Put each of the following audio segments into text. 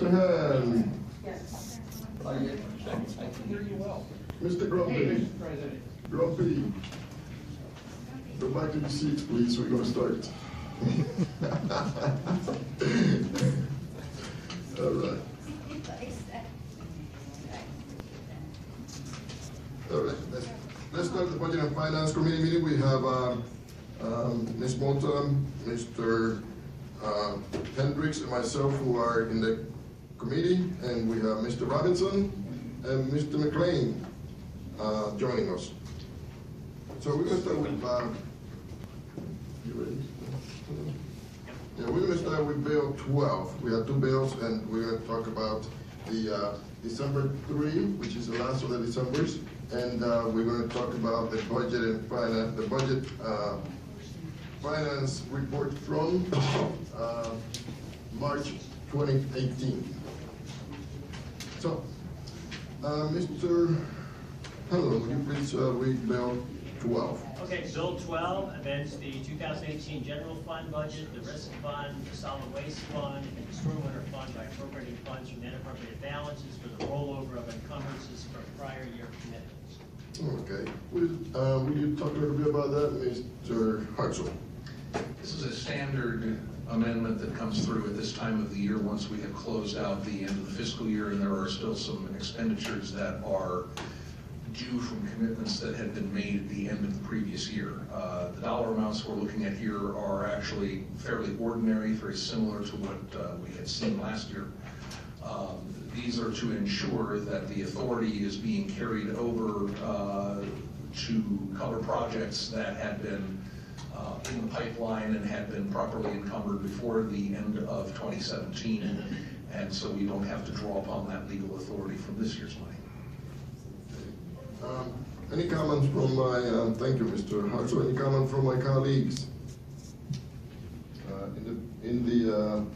Mr. Hand. Yes. I can hear you well. Mr. Grumpy. President. Grumpy. Go back to your seats, please. We're going to start. All right. All right. Let's start the Budget and Finance Committee meeting. We have Ms. Mota, Mr. Hendricks, and myself who are in the committee, and we have Mr. Robinson and Mr. McLean joining us. So we're going to start with, you ready? Yeah, we're going to start with Bill 12. We have two bills, and we're going to talk about the December 3, which is the last of the Decembers, and we're going to talk about the budget and finance, the budget finance report from March 2018. So, Mr. Hanlon, would you please read Bill 12? Okay, Bill 12 amends the 2018 general fund budget, the risk fund, the solid waste fund, and the stormwater fund by appropriating funds from unappropriated balances for the rollover of encumbrances from prior year commitments. Okay. Will you talk a little bit about that, Mr. Hartzell? This is a standard amendment that comes through at this time of the year once we have closed out the end of the fiscal year, and there are still some expenditures that are due from commitments that had been made at the end of the previous year. The dollar amounts we're looking at here are actually fairly ordinary, very similar to what we had seen last year. These are to ensure that the authority is being carried over to cover projects that had been in the pipeline and had been properly encumbered before the end of 2017, and so we don't have to draw upon that legal authority from this year's money. Any comments from my, thank you, Mr. Hartzell, any comment from my colleagues in the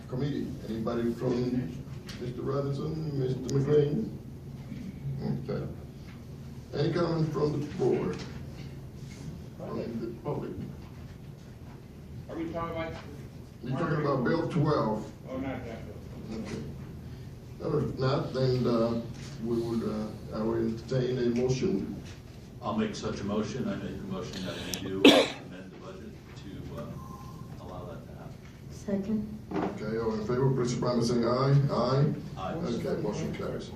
committee? Anybody from Mr. Robinson, Mr. McLean? Okay. Any comment from the board? From the public? Are we talking about? You're talking about Bill 12. Oh, not that bill. Okay. If not, then we would, I will entertain a motion. I'll make such a motion. I make a motion that we do amend the budget to allow that to happen. Second. Okay, all in favor, please respond by saying aye. Aye? Aye. Okay, motion carries.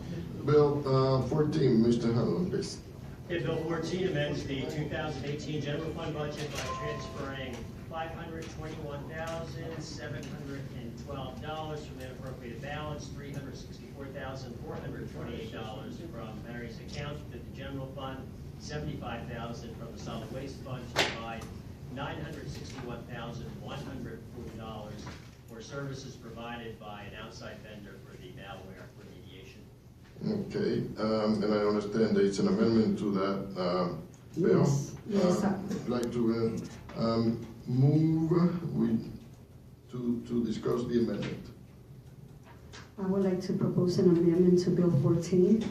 Bill 14, Mr. Hanlon, please. Okay, Bill 14 amends the 2018 general fund budget by transferring $521,712 from the unappropriated balance, $364,428 from various accounts within the general fund, $75,000 from the solid waste fund to provide $961,140 for services provided by an outside vendor for the malware remediation. Okay, and I understand that it's an amendment to that bill. Yes, sir. I'd like to move to discuss the amendment. I would like to propose an amendment to Bill 14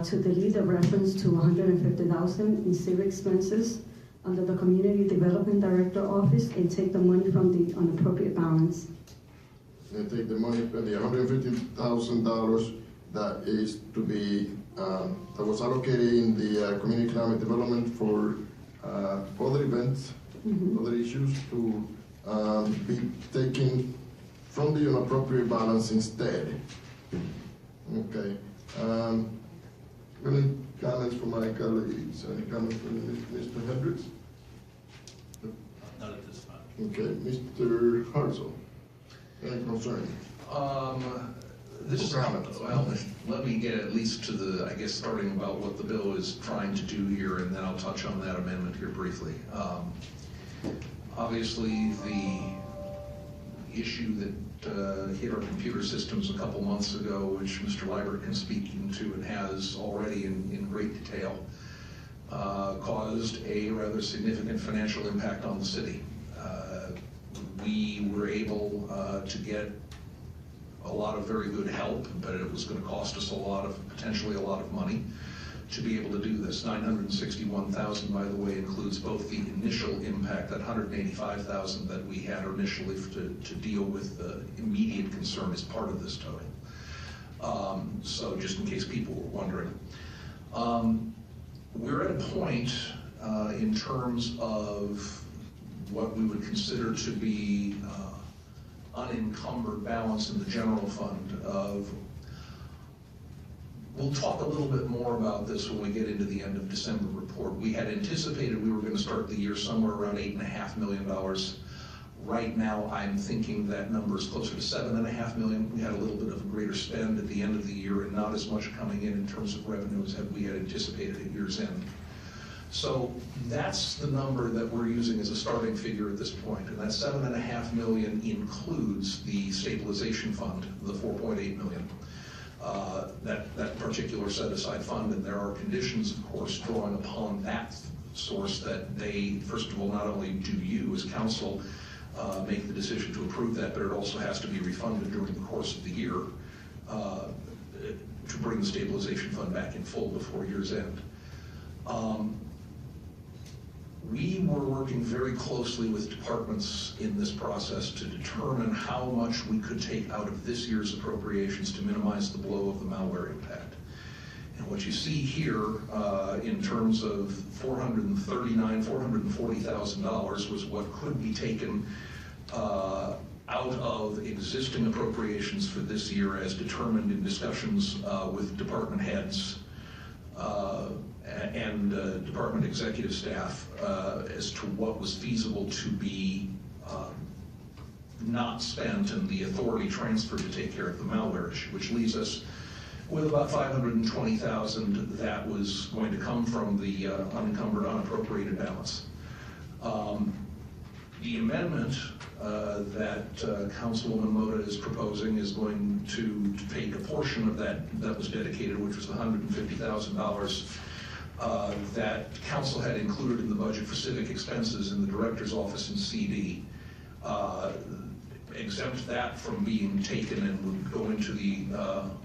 to delete the reference to $150,000 in civil expenses under the Community Development Director Office and take the money from the unappropriated balance. And take the money, the $150,000 that is to be, that was allocated in the Community Economic Development for other events, other issues, to be taken from the unappropriated balance instead. Okay. Any comments from my colleagues? Any comments from Mr. Hendricks? Not at this time. Okay, Mr. Hartzell. Any concern? This Comments. well, let me get at least to the, I guess, starting about what the bill is trying to do here, and then I'll touch on that amendment here briefly. Obviously, the issue that hit our computer systems a couple months ago, which Mr. Liebert can speak into and has already in great detail, caused a rather significant financial impact on the city. We were able to get a lot of very good help, but it was going to cost us potentially a lot of money to be able to do this. $961,000, by the way, includes both the initial impact, that $185,000 that we had initially to deal with the immediate concern as part of this total. So just in case people were wondering. We're at a point in terms of what we would consider to be unencumbered balance in the general fund of, we'll talk a little bit more about this when we get into the end of December report. We had anticipated we were going to start the year somewhere around $8.5 million. Right now, I'm thinking that number is closer to $7.5 million. We had a little bit of a greater spend at the end of the year and not as much coming in terms of revenues as we had anticipated at year's end. So that's the number that we're using as a starting figure at this point. And that $7.5 million includes the stabilization fund, the $4.8 million. That particular set-aside fund, and there are conditions, of course, drawing upon that source that they, first of all, not only do you as council make the decision to approve that, but it also has to be refunded during the course of the year to bring the stabilization fund back in full before year's end. We were working very closely with departments in this process to determine how much we could take out of this year's appropriations to minimize the blow of the malware impact. And what you see here in terms of $440,000 was what could be taken out of existing appropriations for this year as determined in discussions with department heads and department executive staff as to what was feasible to be not spent and the authority transferred to take care of the malware issue, which leaves us with about $520,000 that was going to come from the unencumbered, unappropriated balance. The amendment that Councilwoman Mota is proposing is going to take a portion of that was dedicated, which was the $150,000 that council had included in the budget for civic expenses in the director's office and CD. Exempt that from being taken and would go into the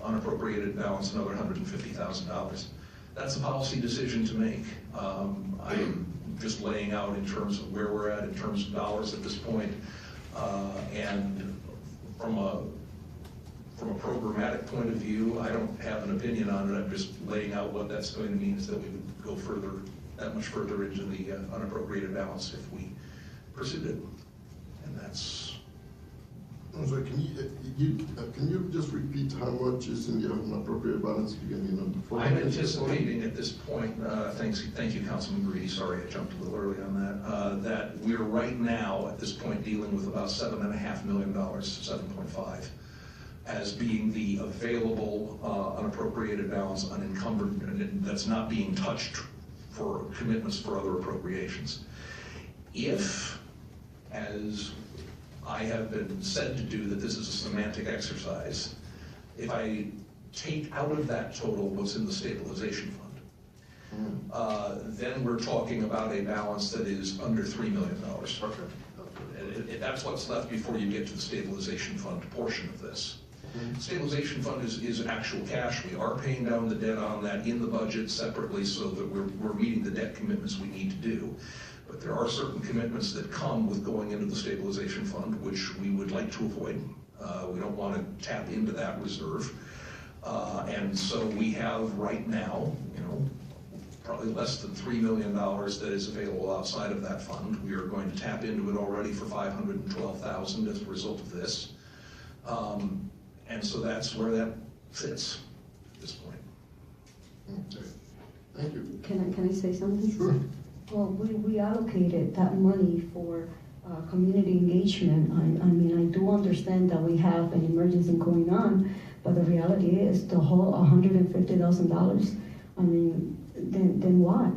unappropriated balance, another $150,000. That's a policy decision to make. I'm just laying out in terms of where we're at in terms of dollars at this point. And from a programmatic point of view, I don't have an opinion on it. I'm just laying out what that's going to mean is that we would go further, that much further into the unappropriated balance if we pursued it. And that's. I'm sorry, can you just repeat how much is in the unappropriated balance beginning on the I'm anticipating at this point, thank you, Councilman Greedy, sorry I jumped a little early on that, that we're right now at this point dealing with about $7.5 million, 7.5, as being the available unappropriated balance unencumbered, and that's not being touched for commitments for other appropriations. If, as I have been said to do, that this is a semantic exercise, if I take out of that total what's in the stabilization fund, then we're talking about a balance that is under $3 million. Okay. That's what's left before you get to the stabilization fund portion of this. Stabilization fund is actual cash. We are paying down the debt on that in the budget separately so that we're meeting the debt commitments we need to do. But there are certain commitments that come with going into the stabilization fund, which we would like to avoid. We don't want to tap into that reserve. And so we have right now, probably less than $3 million that is available outside of that fund. We are going to tap into it already for $512,000 as a result of this. And so that's where that fits at this point. Okay. Thank you. Can I say something? Sure. Well, we allocated that money for community engagement. I mean, I do understand that we have an emergency going on, but the reality is the whole $150,000, I mean, then what?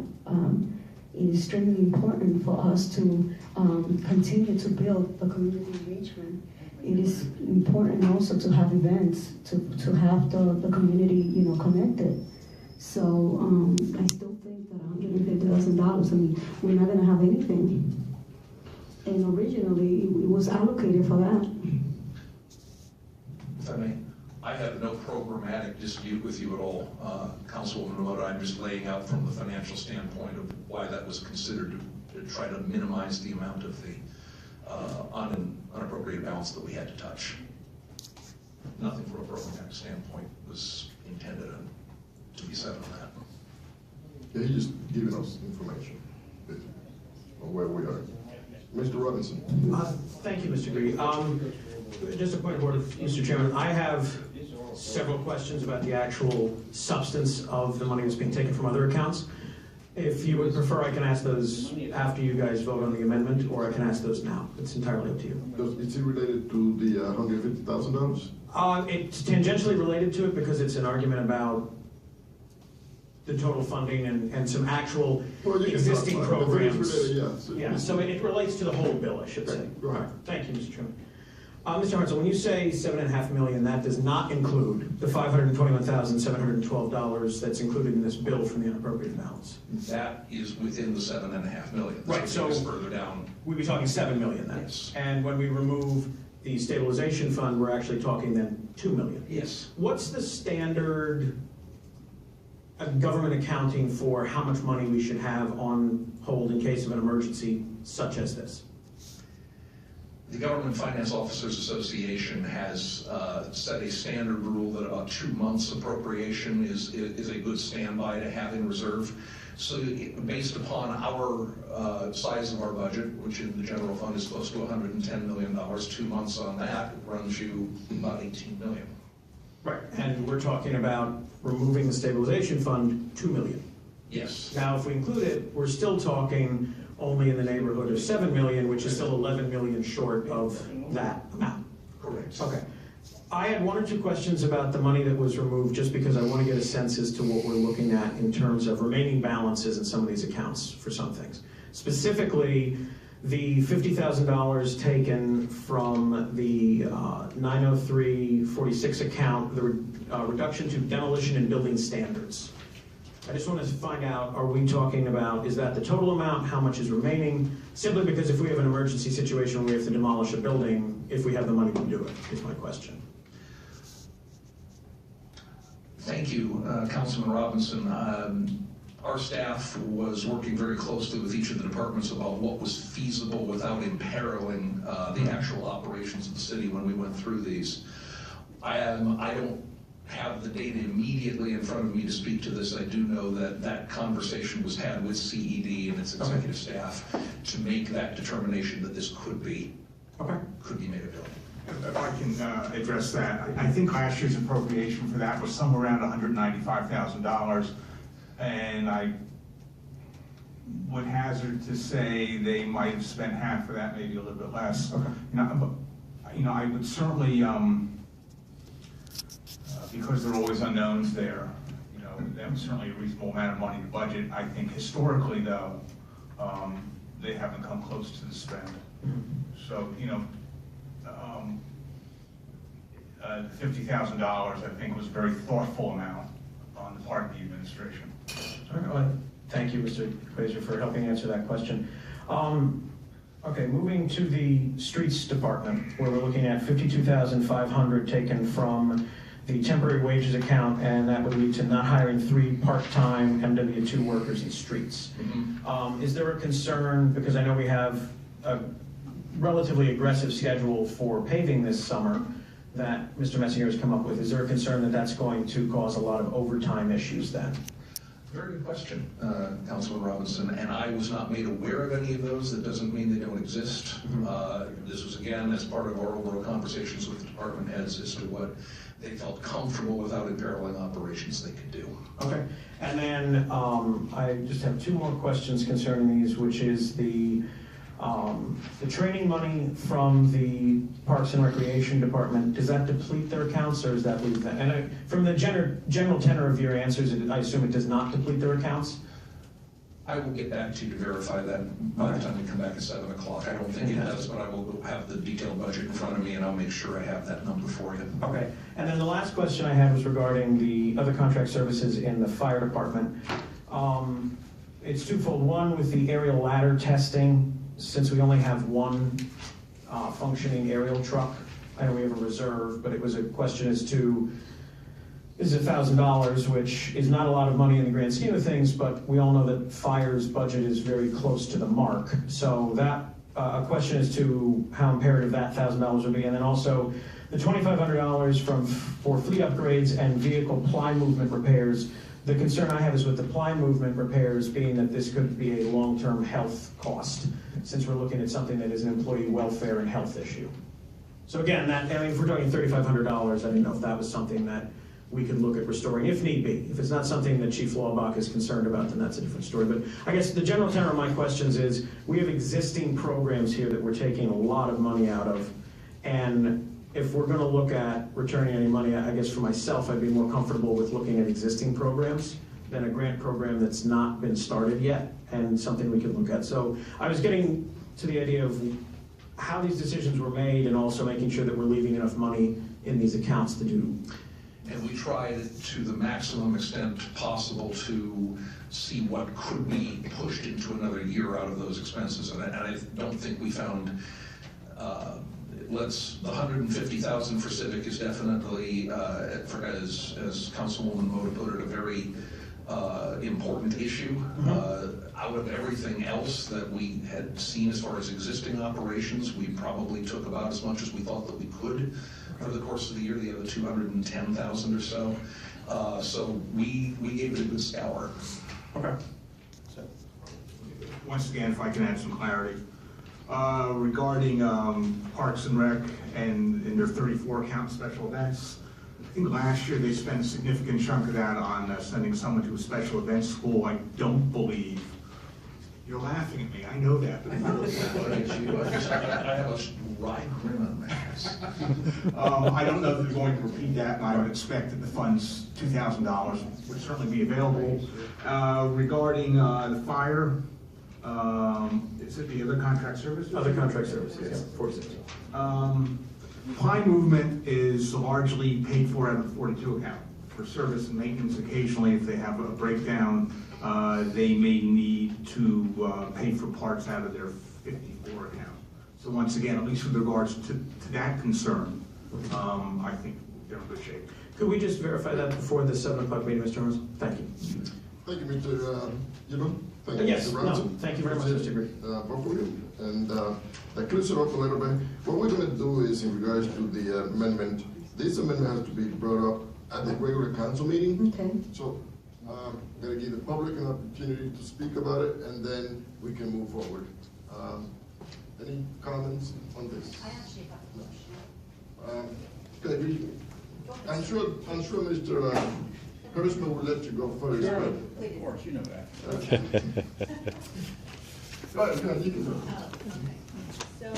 It is extremely important for us to continue to build the community engagement. It is important also to have events, to have the community, connected. So I still think that $150,000, I mean, we're not gonna have anything. And originally, it was allocated for that. If I may, I have no programmatic dispute with you at all, Councilwoman Mota. I'm just laying out from the financial standpoint of why that was considered to try to minimize the amount of the unappropriated balance that we had to touch. nothing from a program tax standpoint was intended to be said on that. Yeah, he's just giving us information on where we are. Mr. Robinson. Thank you, Mr. Green. Just a point of order, Mr. Chairman. I have several questions about the actual substance of the money that's being taken from other accounts. If you would prefer, I can ask those after you guys vote on the amendment, or I can ask those now. It's entirely up to you. Is it related to the $150,000? It's tangentially related to it because it's an argument about the total funding and some actual existing If it is programs. related, yes. Yeah, so it relates to the whole bill, I should say. Okay, go ahead. All right, thank you, Mr. Chairman. Mr. Hartzell, when you say $7.5 million, that does not include the $521,712 that's included in this bill from the unappropriated balance. That is within the $7.5 million. Right, so it's further down. we'd be talking $7 million then. Yes. And when we remove the stabilization fund, we're actually talking then $2 million. Yes. What's the standard government accounting for how much money we should have on hold in case of an emergency such as this? The Government Finance Officers Association has set a standard rule that about 2 months appropriation is a good standby to have in reserve. So based upon our size of our budget, which in the general fund is close to $110 million, 2 months on that runs you about $18 million. Right, and we're talking about removing the stabilization fund, $2 million. Yes. Now, if we include it, we're still talking only in the neighborhood of $7 million, which is still $11 million short of that amount. Correct. Okay. I had 1 or 2 questions about the money that was removed, just because I want to get a sense as to what we're looking at in terms of remaining balances in some of these accounts for some things. Specifically, the $50,000 taken from the 90346 account, the reduction to demolition and building standards. I just wanted to find out, are we talking about, is that the total amount, how much is remaining? Simply because if we have an emergency situation where we have to demolish a building, if we have the money to do it, is my question. Thank you, Councilman Robinson. Our staff was working very closely with each of the departments about what was feasible without imperiling the actual operations of the city when we went through these. I don't have the data immediately in front of me to speak to this. I do know that that conversation was had with CED and its executive staff to make that determination that this could be made available. If I can address that, I think last year's appropriation for that was somewhere around $195,000, and I would hazard to say they might have spent half of that, maybe a little bit less. Okay. I would certainly, because there are always unknowns there, that was certainly a reasonable amount of money to budget. I think historically, though, they haven't come close to the spend. So, $50,000, I think, was a very thoughtful amount on the part of the administration. Thank you, Mr. Glazer, for helping answer that question. Okay, moving to the streets department, where we're looking at $52,500 taken from the temporary wages account, and that would lead to not hiring 3 part-time MW2 workers in streets. Is there a concern, because I know we have a relatively aggressive schedule for paving this summer that Mr. Messinger has come up with, is there a concern that that's going to cause a lot of overtime issues then? Very good question, Councilman Robinson, and I was not made aware of any of those. That doesn't mean they don't exist. This was, again, as part of our overall conversations with the department heads as to what they felt comfortable without imperiling operations they could do. Okay, and then I just have 2 more questions concerning these, which is the training money from the Parks and Recreation Department. Does that deplete their accounts, or does that leave them? And from the general tenor of your answers, I assume it does not deplete their accounts? I will get back to you to verify that by the time we come back at 7 o'clock. I don't think it does, but I will have the detailed budget in front of me, and I'll make sure I have that number for you. Okay, and then the last question I had was regarding the other contract services in the fire department. It's twofold. One, with the aerial ladder testing, since we only have 1 functioning aerial truck, I know we have a reserve, but it was a question as to, is it $1,000, which is not a lot of money in the grand scheme of things, but we all know that fire's budget is very close to the mark. So that, a question as to how imperative that $1,000 would be, and then also The $2,500 for fleet upgrades and vehicle ply movement repairs. The concern I have is with the ply movement repairs being that this could be a long-term health cost, since we're looking at something that is an employee welfare and health issue. So again, if we're talking $3,500, I didn't know if that was something that we could look at restoring, if need be. If it's not something that Chief Laubach is concerned about, then that's a different story. But I guess the general tenor of my questions is, we have existing programs here that we're taking a lot of money out of, and if we're gonna look at returning any money, I guess for myself, I'd be more comfortable with looking at existing programs than a grant program that's not been started yet, and something we could look at. So I was getting to the idea of how these decisions were made, and also making sure that we're leaving enough money in these accounts to do. And we tried to the maximum extent possible to see what could be pushed into another year out of those expenses. And I don't think we found, the 150,000 for Civic is definitely, as Councilwoman Moda put it, a very important issue. Out of everything else that we had seen as far as existing operations, we probably took about as much as we thought that we could for the course of the year, the other 210,000 or so. So we gave it a good scour. Okay. Once again, if I can add some clarity. Regarding Parks and Rec and in their 34 account special events, I think last year they spent a significant chunk of that on sending someone to a special events school. I don't believe, you're laughing at me, I know that. But I have a wry grin on my face. I don't know if they're going to repeat that, and I would expect that the funds, $2,000, would certainly be available. Regarding the fire, is it the other contract services? Other contract services, yeah, 46. Ply movement is largely paid for out of the 42 account. For service and maintenance, occasionally, if they have a breakdown, they may need to pay for parts out of their 54 account. So once again, at least with regards to that concern, I think they're in good shape. Could we just verify that before the 7 o'clock meeting, Mr. Owens? Thank you. Thank you, Mr. Gibbon. Thank you, Yes, Mr. no, Robinson. thank you very much, Mr. Green. Both of you. And that clears it up a little bit. What we're going to do is, in regards to the amendment, this amendment has to be brought up at the regular council meeting. Okay. So I'm going to give the public an opportunity to speak about it, and then we can move forward. Any comments on this? I actually have a question. Okay, I'm sure Mr. Hertzman will let you go first, Yeah. but. Of course, you know that. Go ahead, you can go. Okay. So,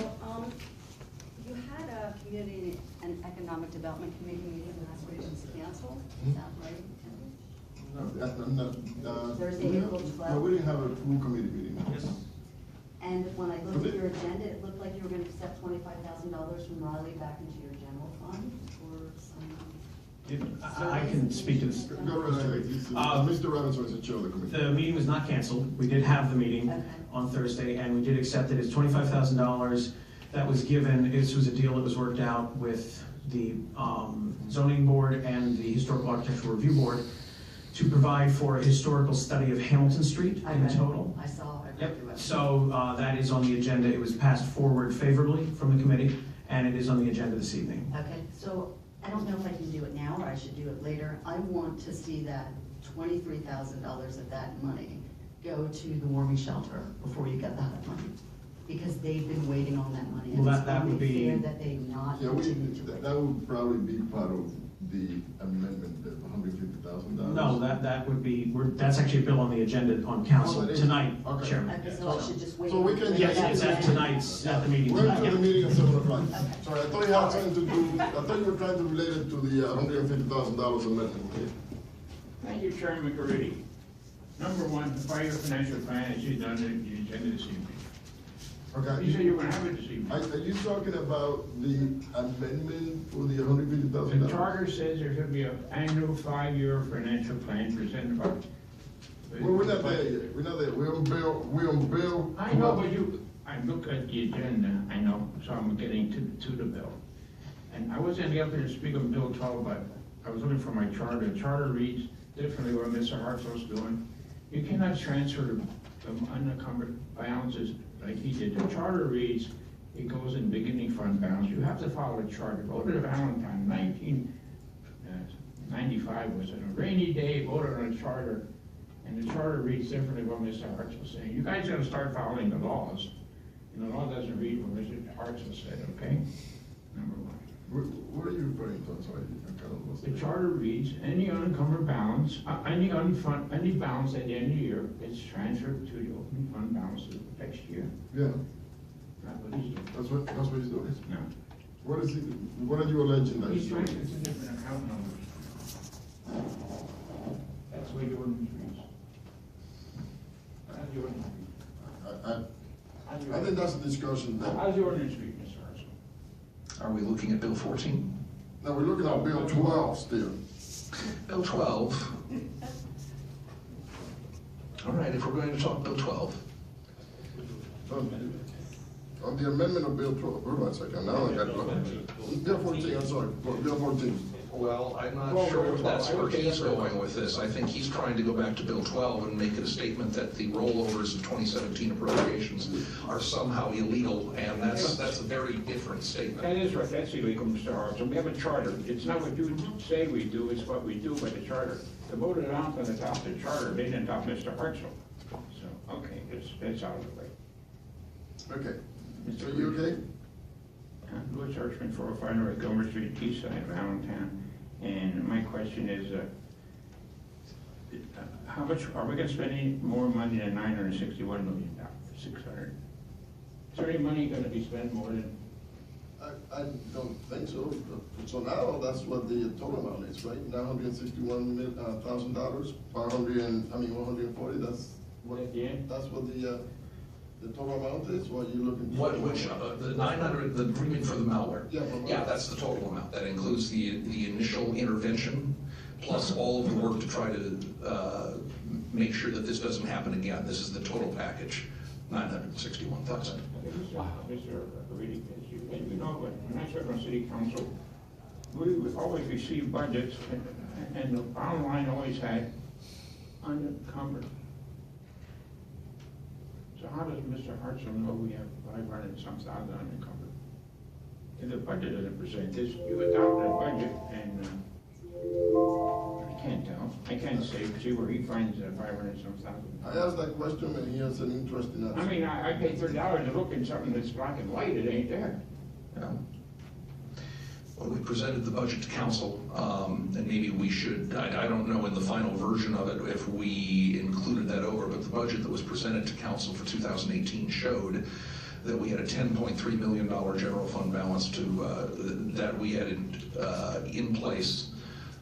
you had a community and economic development committee meeting last week, it was canceled, is that right? No, Thursday, April 12th? No, we didn't have a full committee meeting. And when I looked at your agenda, it looked like you were gonna accept $25,000 from Riley back into your general fund for some. I can speak to this. Go right ahead. Mr. Robinson is the chair of the committee. The meeting was not canceled. We did have the meeting Okay. on Thursday, and we did accept it as $25,000 that was given. This was a deal that was worked out with the zoning board and the historical architectural review board to provide for a historical study of Hamilton Street I in read it. total. I saw it. Yep, so that is on the agenda. It was passed forward favorably from the committee, and it is on the agenda this evening. Okay, so I don't know if I can do it now or I should do it later. I want to see that $23,000 of that money go to the warming shelter before you get that money. Because they've been waiting on that money. And Well, it's that would only be- fair that they not Yeah, continue to wait. that would probably be part of the amendment, the $150,000. No, that would be, that's actually a bill on the agenda on council Oh, that is? tonight, Okay. Chairman. Okay, so I should just wait. So we can- Yes, it's at tonight's, at the meeting We're tonight. to the Yep. meeting at 7 o'clock. Okay. Sorry, I thought you had something to do, I thought you were trying to relate it to the $150,000 amendment. Thank you, Chairman McCready. Number one, the fire financial plan, as you done it, you agenda this evening. Okay. You said you were gonna have it this evening. Are you talking about the amendment for the $150,000? The charter says there should be an annual 5-year financial plan presented by. Well, we're not there yet, we're not there, we're on bill. I know, but I look at the agenda, I know, so I'm getting to the bill. And I wasn't able to speak on Bill 12, but I was looking for my charter. The charter reads differently what Mr. Hartzell's doing. You cannot transfer the unencumbered balances like he did. The charter reads, it goes in beginning fund balance. You have to follow the charter. Voted of Allentown, 1995 was it, a rainy day, voted on a charter, and the charter reads differently what Mr. Hartzell was saying. You guys gotta start following the laws, and the law doesn't read what Mr. Hartzell said, okay? Number one. What are you referring to? I'm sorry, I kind of lost The it. charter reads, any unencumbered balance, any balance at the end of the year is transferred to the opening fund balance of the next year. Yeah, Not what he's doing. that's what he's doing. No. What is he, what are you alleging that He's he's trying doing? to get different account numbers. That's the way the ordinance reads. How's the ordinance read? I think that's a discussion that, How's the ordinance read, Mr. Hartzell? Are we looking at Bill 14? now we're looking at Bill 12 still. Bill 12. All right, if we're going to talk Bill 12. On the amendment of Bill 12, hold on a second, now I got it. Bill 14, I'm sorry, Bill 14. Well, I'm not sure if that's where he's going with this. I think he's trying to go back to Bill 12 and make it a statement that the rollovers of 2017 appropriations are somehow illegal, and that's a very different statement. That is right, that's illegal, Mr. Hartzell. We have a charter. It's not what you say we do, it's what we do by the charter. The vote of Allentown adopted the charter, they didn't adopt Mr. Hartzell. So, okay, that's out of the way. Okay, Mr. so you okay? Louis Hirschman, 405 North Gilmer Street, east side of Allentown. And my question is, how much, are we gonna spend any more money than $961 million, 600? Is there any money gonna be spent more than? I don't think so. So now, that's what the total amount is, right? $961,000, 140, that's what, At the end? that's what the total amount is, what you looking for? Which, the 900, the agreement for the malware? Yeah, for malware. Yeah, that's the total amount. That includes the initial intervention, plus all of the work to try to make sure that this doesn't happen again. This is the total package, 961,000. Mr. Reedy, as you know, when I served on city council, we would always receive budgets, and the bottom line always had unencumbered. So how does Mr. Hartzell know we have 500 and some thousand unencumbered? If the budget doesn't present this, you adopted a budget, and I can't tell. I can't see where he finds 500 and some thousand. I asked that question and he has an interest in that. I mean, I paid $30 to look at something that's black and white, it ain't there. Yeah. When we presented the budget to council, and maybe we should, I don't know in the final version of it if we included that over, but the budget that was presented to council for 2018 showed that we had a $10.3 million general fund balance that we had in place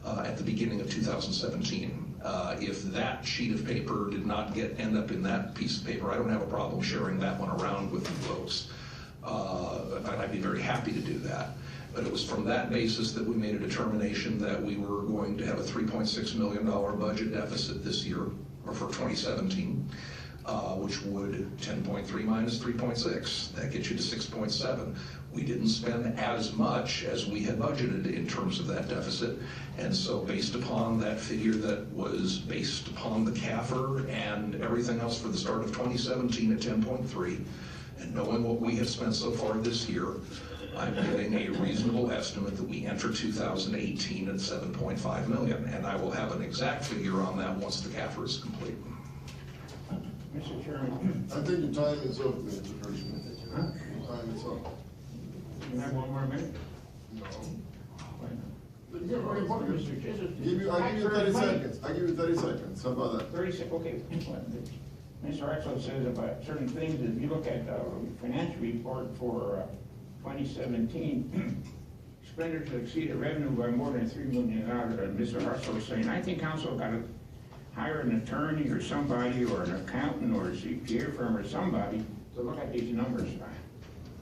at the beginning of 2017. If that sheet of paper did not end up in that piece of paper, I don't have a problem sharing that one around with you folks. I'd be very happy to do that. But it was from that basis that we made a determination that we were going to have a $3.6 million budget deficit this year, or for 2017, which would 10.3 minus 3.6, that gets you to 6.7. We didn't spend as much as we had budgeted in terms of that deficit, and so based upon that figure that was based upon the CAFR and everything else for the start of 2017 at 10.3, and knowing what we have spent so far this year, I'm giving a reasonable estimate that we enter 2018 at 7.5 million, and I will have an exact figure on that once the CAFR is complete. Mr. Chairman, I think your time is up, Mr. Hirschman. huh? Your time is up. You have one more minute? No. Why not? I give you 30 seconds. I give you 30 seconds. How about that? 30 seconds, okay. Mr. Hartzell says about certain things, if you look at the financial report for 2017, expenditure exceeded revenue by more than $3 million. And Mr. Hartzell was saying, I think council got to hire an attorney or somebody, or an accountant, or a CPA firm, or somebody to look at these numbers.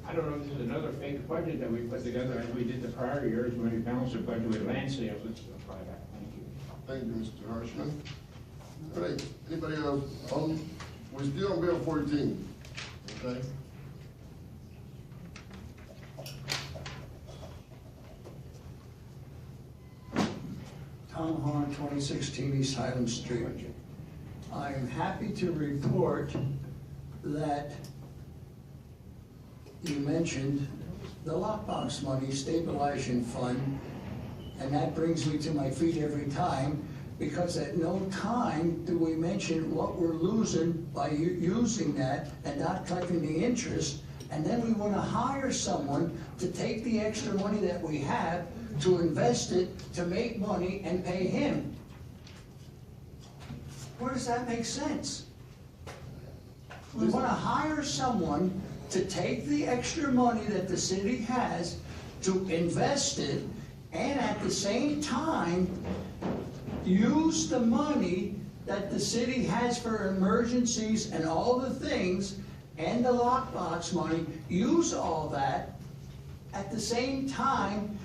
I don't know if this is another fake budget that we put together as we did the prior years when we balanced the budget with land sales. Let's apply that. Thank you. Thank you, Mr. Hirschman. All right, anybody else? We're still on Bill 14, okay? Town Hall 2016 East Highland Street. I am happy to report that you mentioned the lockbox money stabilization fund, and that brings me to my feet every time, because at no time do we mention what we're losing by using that and not collecting the interest, and then we want to hire someone to take the extra money that we have to invest it, to make money and pay him. Where does that make sense? We want to hire someone to take the extra money that the city has to invest it, and at the same time, use the money that the city has for emergencies and all the things, and the lockbox money, use all that, at the same time,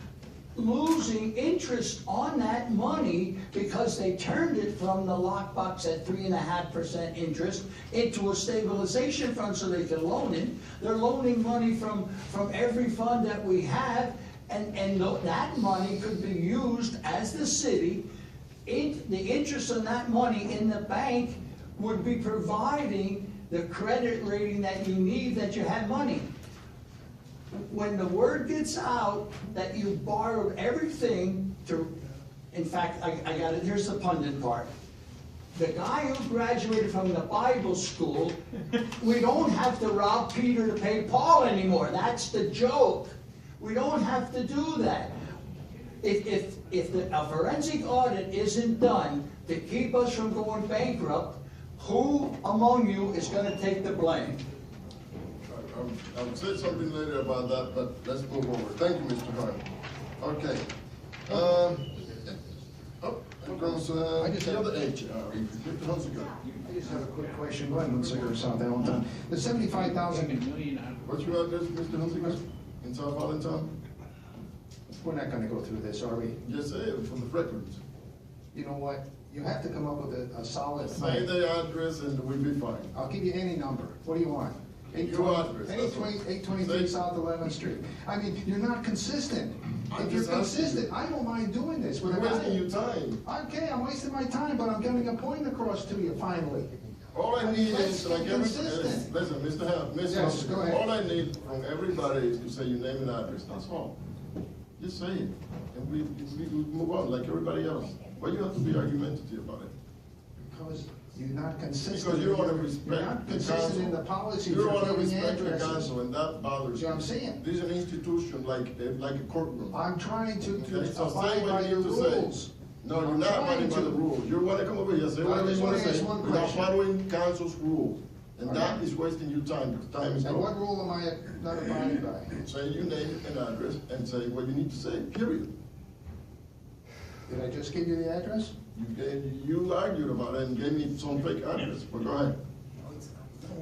losing interest on that money because they turned it from the lockbox at 3.5% interest into a stabilization fund so they can loan it. They're loaning money from every fund that we have, and that money could be used as the city. The interest on that money in the bank would be providing the credit rating that you need, that you have money. When the word gets out that you borrowed everything to, in fact, I got it, here's the pundit part. The guy who graduated from the Bible school, we don't have to rob Peter to pay Paul anymore. That's the joke. We don't have to do that. If a forensic audit isn't done to keep us from going bankrupt, who among you is going to take the blame? I'll say something later about that, but let's move over. Thank you, Mr. Hart. Okay. Here comes the other H. Mr. Hunziker. I just have a quick question. Go ahead, Hunziker, South Allentown. The 75,000. What's your address, Mr. Hunziker? In South Allentown? We're not going to go through this, are we? Just say it for the records. You know what? You have to come up with a solid Say plan. the address and we'll be fine. I'll give you any number. What do you want? Your address. 823 South 11th Street. I mean, you're not consistent. I'm If you're just asking consistent, I don't mind doing this. You're wasting your time. Okay, I'm wasting my time, but I'm getting a point across to you finally. All I need is, like consistent. listen, Mr. Hunt, Mr. Yes, go ahead. All I need from everybody is to say your name and address, that's all. Just say it, and we move on like everybody else. Why you have to be argumentative about it? Because you're not consistent. Because you don't want to respect You're not the consistent in council. the policy You don't for want to giving respect the addresses. council, and that bothers See me. what I'm saying? This is an institution like a courtroom. I'm trying to Okay, so say abide what by you your need to say. rules. No, you're I'm not trying abiding by to. the rules. You want to come over here, say I whatever you just want wanna to say. ask one You're not question. following council's rule, and Okay. that is wasting your time, because time is And what gone. rule am I not abiding by? Say your name and address, and say what you need to say, period. Did I just give you the address? You argued about it and gave me some fake address, but go ahead.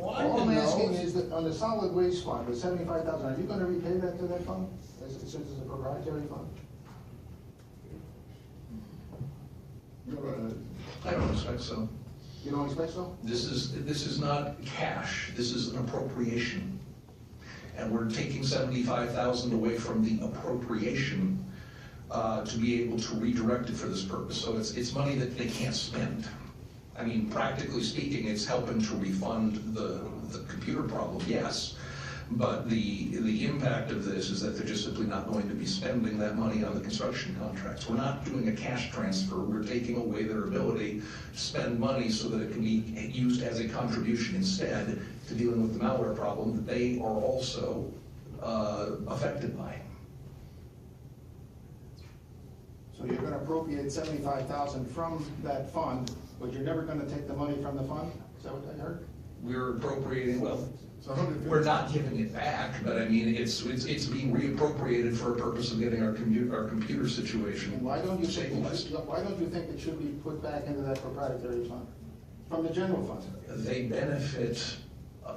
All I'm asking is that on the solid waste fund, the 75,000, are you gonna repay that to that fund, since it's a proprietary fund? Go ahead. I don't expect so. You don't expect so? This is not cash, this is an appropriation. And we're taking 75,000 away from the appropriation to be able to redirect it for this purpose. So it's money that they can't spend. I mean, practically speaking, it's helping to refund the computer problem, yes. But the impact of this is that they're just simply not going to be spending that money on the construction contracts. We're not doing a cash transfer, we're taking away their ability to spend money so that it can be used as a contribution instead to dealing with the malware problem that they are also affected by. So you're gonna appropriate 75,000 from that fund, but you're never gonna take the money from the fund? Is that what I heard? We're appropriating, well, So how do you feel? we're not giving it back, but I mean, it's being reappropriated for a purpose of getting our computer situation And why don't you think, stabilized. why don't you think it should be put back into that proprietary fund, from the general fund? They benefit,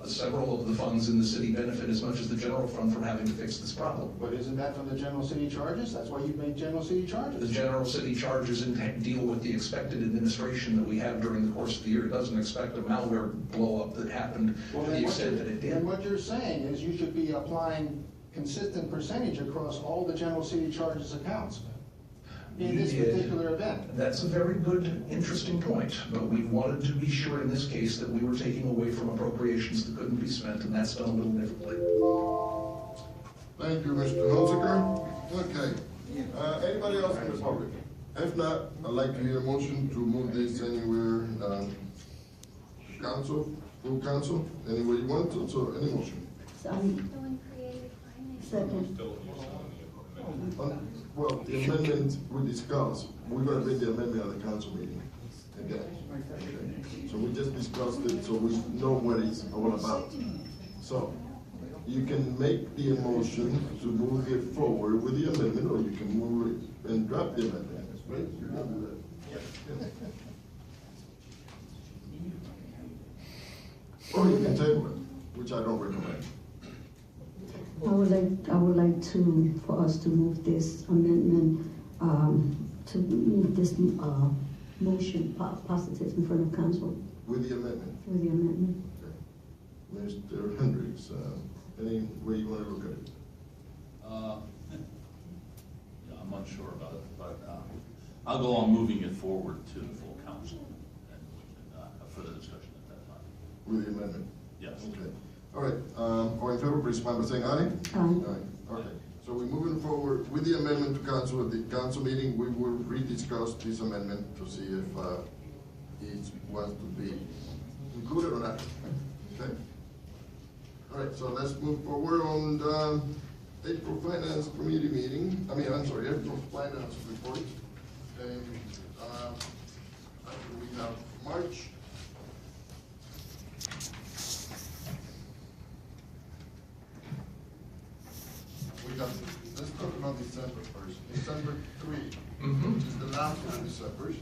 several of the funds in the city benefit as much as the general fund from having to fix this problem. But isn't that from the general city charges? That's why you make general city The charges. general city charges deal with the expected administration that we have during the course of the year. It doesn't expect a malware blow up that happened to the extent that it did. And what you're saying is you should be applying consistent percentage across all the general city charges accounts in this We did. particular event. That's a very good, interesting point, but we wanted to be sure in this case that we were taking away from appropriations that couldn't be spent, and that's done a little differently. Thank you, Mr. Hunziker. Okay. Anybody else in the public? If not, I'd like to hear a motion to move this anywhere, council, full council, anywhere you want to, so any motion. Second. Well, the amendment we discussed, we're gonna make the amendment at the council meeting again. Okay. So we just discussed it, so we know what it's all about. So you can make the motion to move it forward with the amendment, or you can move it and drop the amendment, right? You can do that. Or you can table it, which I don't recommend. I would like to, for us to move this amendment, to move this, motion positive in front of council With the amendment. with the amendment. Mr. Hendricks, any way you wanna look at it? Yeah, I'm unsure about it, but I'll go on moving it forward to the full council, and we can have further discussion at that time. With the amendment? Yes. Okay. All right, all in favor, please respond by saying aye. Aye. Okay, so we're moving forward with the amendment to council. At the council meeting, we will rediscuss this amendment to see if it wants to be included or not. Okay? All right, so let's move forward on the April Finance Committee meeting. April Finance report. And after we have March. Let's talk about December first. December 3, which is the last of December.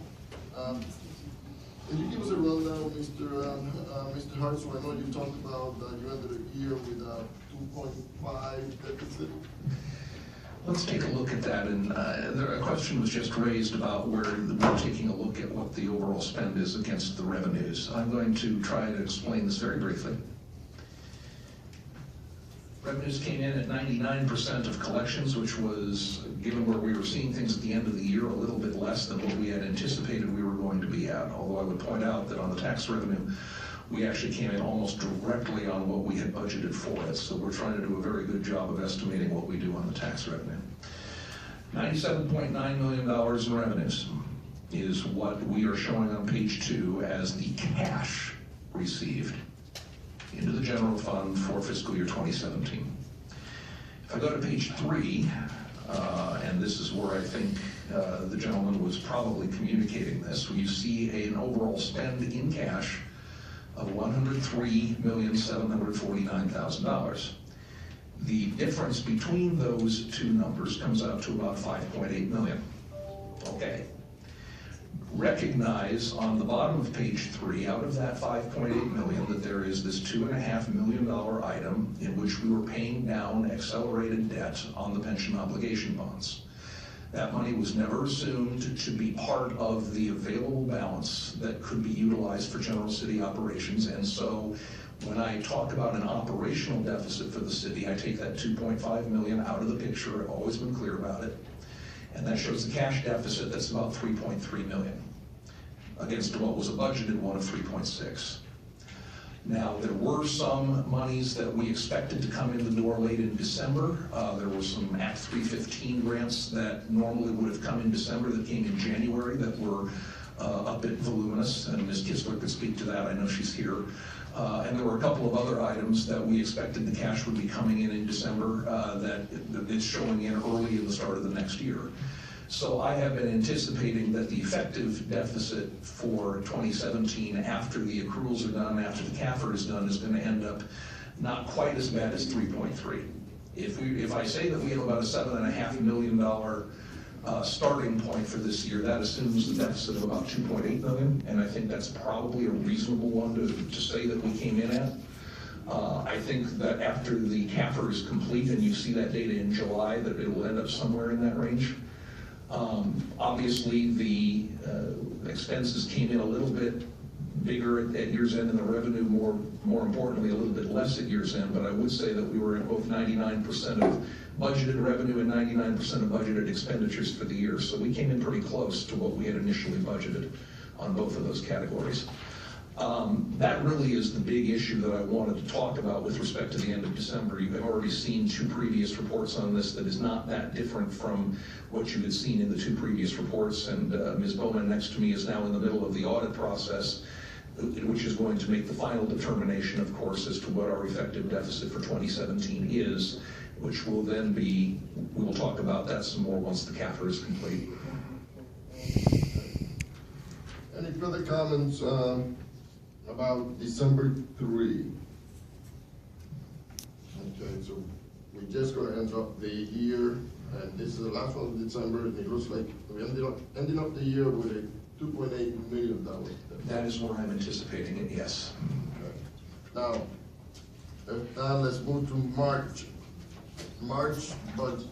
Can you give us a rundown, Mr. Hart? So I know you talked about you ended the year with a 2.5 deficit. Let's take a look at that, and a question was just raised about where we're taking a look at what the overall spend is against the revenues. I'm going to try to explain this very briefly. Revenues came in at 99% of collections, which was, given where we were seeing things at the end of the year, a little bit less than what we had anticipated we were going to be at. Although I would point out that on the tax revenue, we actually came in almost directly on what we had budgeted for it. So we're trying to do a very good job of estimating what we do on the tax revenue. $97.9 million in revenues is what we are showing on page 2 as the cash received into the general fund for fiscal year 2017. If I go to page 3, and this is where I think the gentleman was probably communicating this, you see an overall spend in cash of $103,749,000. The difference between those two numbers comes out to about $5.8 million. Okay. Recognize on the bottom of page 3, out of that $5.8 million, that there is this $2.5 million item in which we were paying down accelerated debt on the pension obligation bonds. That money was never assumed to be part of the available balance that could be utilized for general city operations, and so when I talk about an operational deficit for the city, I take that $2.5 million out of the picture. I've always been clear about it. And that shows the cash deficit that's about $3.3 million against what was a budgeted one of $3.6. Now, there were some monies that we expected to come in the door late in December. There were some Act 315 grants that normally would have come in December that came in January that were a bit voluminous, and Ms. Kistler could speak to that. I know she's here. And there were a couple of other items that we expected the cash would be coming in December that it's showing in early in the start of the next year. So I have been anticipating that the effective deficit for 2017, after the accruals are done, after the CAFR is done, is going to end up not quite as bad as 3.3. If I say that we have about a $7.5 million starting point for this year, that assumes a deficit of about 2.8 million, and I think that's probably a reasonable one to say that we came in at. I think that after the CAFR is complete and you see that data in July, that it will end up somewhere in that range. Obviously, the expenses came in a little bit bigger at year's end, and the revenue, more importantly, a little bit less at year's end, but I would say that we were at both 99% of budgeted revenue and 99% of budgeted expenditures for the year. So we came in pretty close to what we had initially budgeted on both of those categories. That really is the big issue that I wanted to talk about with respect to the end of December. You have already seen two previous reports on this that is not that different from what you had seen in the two previous reports, and Ms. Bowman next to me is now in the middle of the audit process, which is going to make the final determination, of course, as to what our effective deficit for 2017 is, which will then be, we will talk about that some more once the CAFR is complete. Any further comments about December 3? Okay, so we're just gonna end up the year, and this is the last one of December, and it looks like we ending up the year with a $2.8 million. That is what I'm anticipating it, yes. Okay. Now let's move to March. March budget.